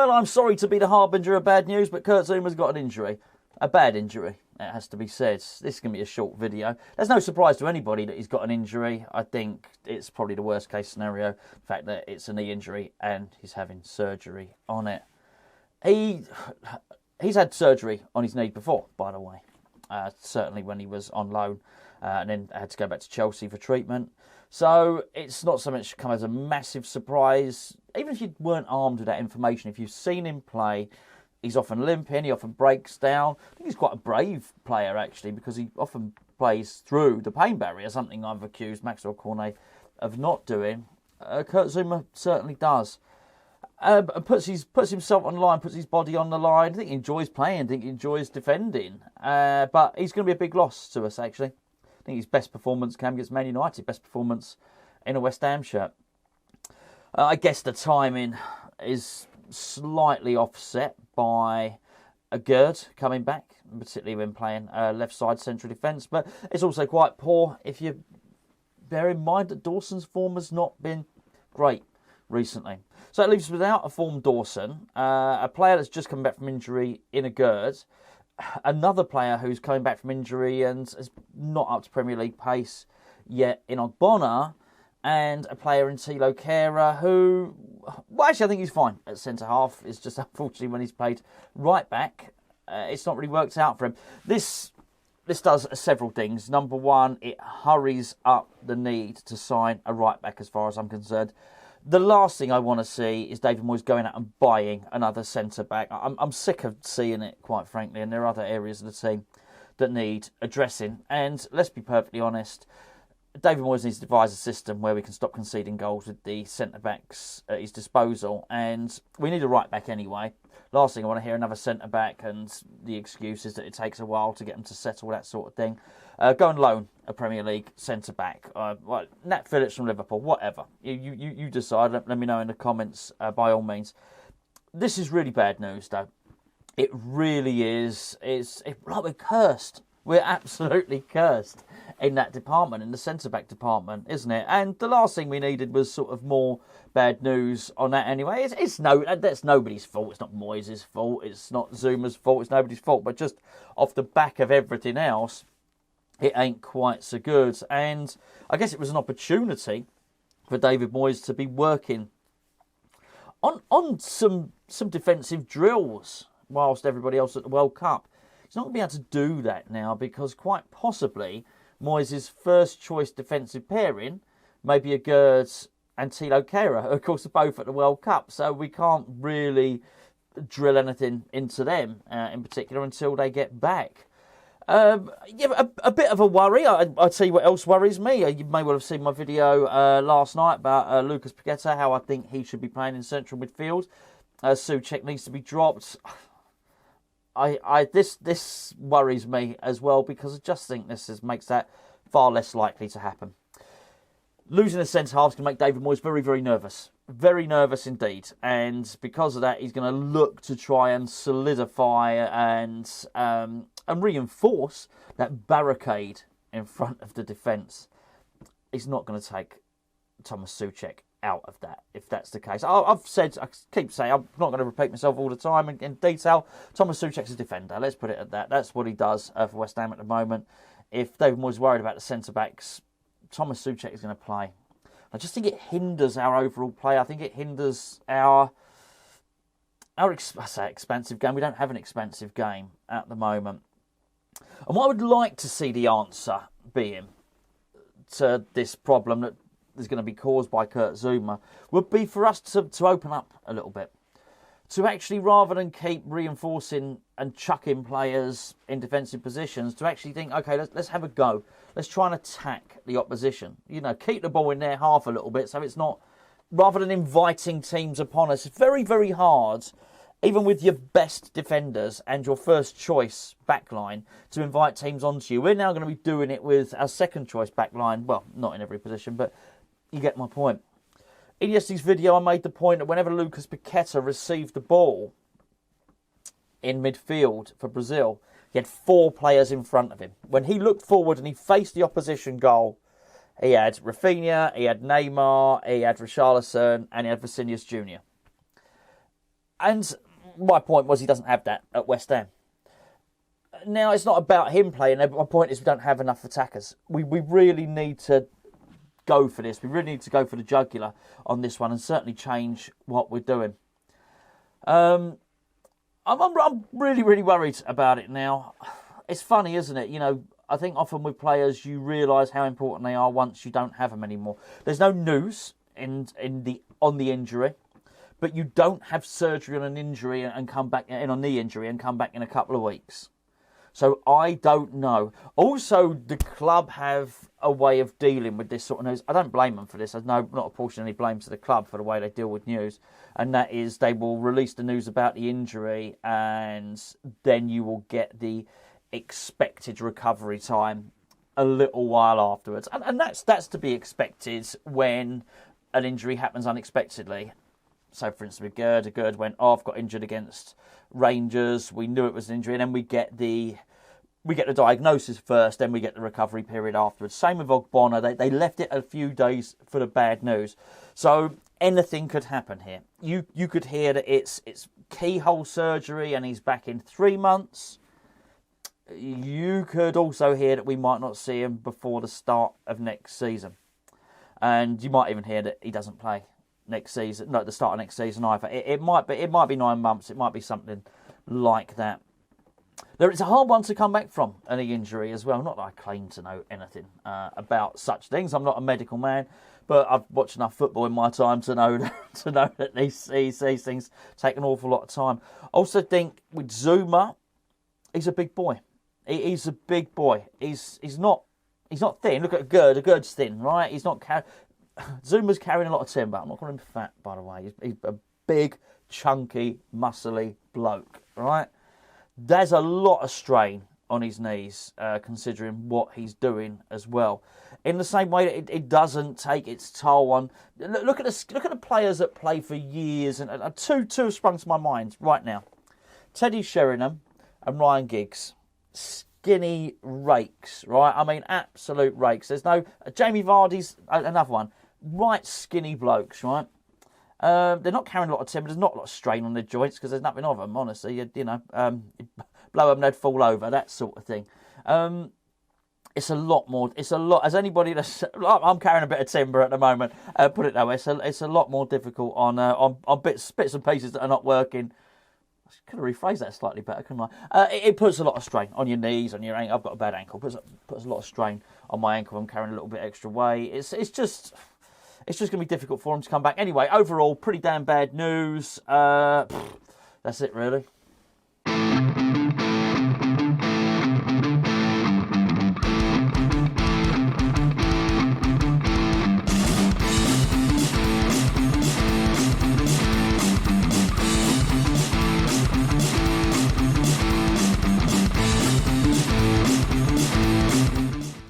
Well, I'm sorry to be the harbinger of bad news, but Kurt Zouma's got an injury. A bad injury, it has to be said. This is going to be a short video. There's no surprise to anybody that he's got an injury. I think it's probably the worst case scenario. The fact that it's a knee injury and he's having surgery on it. He's had surgery on his knee before, by the way. Certainly when he was on loan and then had to go back to Chelsea for treatment. So it's not something that should come as a massive surprise. Even if you weren't armed with that information, if you've seen him play, he's often limping, he often breaks down. I think he's quite a brave player, actually, because he often plays through the pain barrier, something I've accused Maxwell Cornet of not doing. Kurt Zouma certainly does. Puts himself on the line, puts his body on the line. I think he enjoys playing, I think he enjoys defending. But he's going to be a big loss to us, actually. I think his best performance came against Man United, best performance in a West Ham shirt. I guess the timing is slightly offset by a Gerd coming back, particularly when playing left side central defence. But it's also quite poor if you bear in mind that Dawson's form has not been great recently. So it leaves us without a formed Dawson, a player that's just come back from injury in a Gerd, another player who's coming back from injury and is not up to Premier League pace yet in Ogbonna, and a player in Thilo Kehrer who, well, actually I think he's fine at centre-half. It's just unfortunately when he's played right back, it's not really worked out for him. This does several things. Number one, it hurries up the need to sign a right back as far as I'm concerned. The last thing I want to see is David Moyes going out and buying another centre-back. I'm sick of seeing it, quite frankly, and there are other areas of the team that need addressing. And let's be perfectly honest, David Moyes needs to devise a system where we can stop conceding goals with the centre-backs at his disposal. And we need a right-back anyway. Last thing I want to hear, another centre-back, and the excuse is that it takes a while to get them to settle, that sort of thing. Go and loan a Premier League centre-back. Nat Phillips from Liverpool, whatever. You decide. Let me know in the comments, by all means. This is really bad news, though. It really is. We're cursed. We're absolutely cursed in that department, in the centre-back department, isn't it? And the last thing we needed was sort of more bad news on that anyway. That's nobody's fault. It's not Moyes' fault. It's not Zouma's fault. It's nobody's fault. But just off the back of everything else, it ain't quite so good. And I guess it was an opportunity for David Moyes to be working on some defensive drills whilst everybody else at the World Cup. He's not going to be able to do that now because quite possibly Moyes' first choice defensive pairing may be a Gerd and Thilo Kehrer, who of course are both at the World Cup. So we can't really drill anything into them in particular until they get back. A bit of a worry. I'll tell you what else worries me. You may well have seen my video last night about Lucas Paqueta, how I think he should be playing in central midfield. Souček needs to be dropped. This worries me as well because I just think this makes that far less likely to happen. Losing a centre-half is going to make David Moyes very, very nervous. Very nervous indeed. And because of that, he's going to look to try and solidify and reinforce that barricade in front of the defence. He's not going to take Thomas Souček out of that, if that's the case. I keep saying, I'm not going to repeat myself all the time in detail. Thomas Souček's a defender. Let's put it at that. That's what he does for West Ham at the moment. If David Moyes is worried about the centre-backs, Thomas Souček is going to play. I just think it hinders our overall play. I think it hinders our expansive game. We don't have an expansive game at the moment. And what I would like to see the answer being to this problem that is going to be caused by Kurt Zouma would be for us to open up a little bit. To actually, rather than keep reinforcing and chucking players in defensive positions, to actually think, okay, let's have a go. Let's try and attack the opposition. Keep the ball in their half a little bit so it's not, rather than inviting teams upon us. It's very, very hard, even with your best defenders and your first choice backline, to invite teams onto you. We're now going to be doing it with our second choice backline. Well, not in every position, but you get my point. In yesterday's video, I made the point that whenever Lucas Paqueta received the ball in midfield for Brazil, he had 4 players in front of him. When he looked forward and he faced the opposition goal, he had Rafinha, he had Neymar, he had Richarlison, and he had Vinicius Jr. And my point was he doesn't have that at West Ham. Now, it's not about him playing. My point is we don't have enough attackers. We really need to go for this. We really need to go for the jugular on this one and certainly change what we're doing. I'm really, really worried about it now. It's funny, isn't it? You know, I think often with players you realise how important they are once you don't have them anymore. There's no news on the injury, but you don't have surgery on an injury and come back in on knee injury and come back in a couple of weeks. So I don't know. Also, the club have a way of dealing with this sort of news. I don't blame them for this. There's not apportioning any blame to the club for the way they deal with news. And that is they will release the news about the injury and then you will get the expected recovery time a little while afterwards. And that's to be expected when an injury happens unexpectedly. So, for instance, with Gerd went off, got injured against Rangers. We knew it was an injury, and then we get the diagnosis first, then we get the recovery period afterwards. Same with Ogbonna. They left it a few days for the bad news. So anything could happen here. You could hear that it's keyhole surgery, and he's back in 3 months. You could also hear that we might not see him before the start of next season, and you might even hear that he doesn't play next season, no, at the start of next season either. It might be 9 months. It might be something like that. It's a hard one to come back from, an injury as well. Not that I claim to know anything about such things. I'm not a medical man, but I've watched enough football in my time to know that these things take an awful lot of time. I also think with Zouma, he's a big boy. He's a big boy. He's not thin. Look at Gerd. Gerd's thin, right? He's not. Zuma's carrying a lot of timber. I'm not calling him fat, by the way. He's a big, chunky, muscly bloke, right? There's a lot of strain on his knees, considering what he's doing as well. In the same way that it doesn't take its toll on. Look at the players that play for years, and two have sprung to my mind right now: Teddy Sheringham and Ryan Giggs. Skinny rakes, right? I mean, absolute rakes. There's no Jamie Vardy's another one. Right, skinny blokes, right? They're not carrying a lot of timber. There's not a lot of strain on their joints because there's nothing of them, honestly. You know, blow them, they'd fall over, that sort of thing. It's a lot more. It's a lot. As anybody that's, I'm carrying a bit of timber at the moment. Put it that way. It's a lot more difficult on bits and pieces that are not working. I could have rephrased that slightly better, couldn't I? It puts a lot of strain on your knees, on your ankle. I've got a bad ankle. Puts a lot of strain on my ankle. I'm carrying a little bit extra weight. It's just going to be difficult for him to come back. Anyway, overall, pretty damn bad news. That's it, really.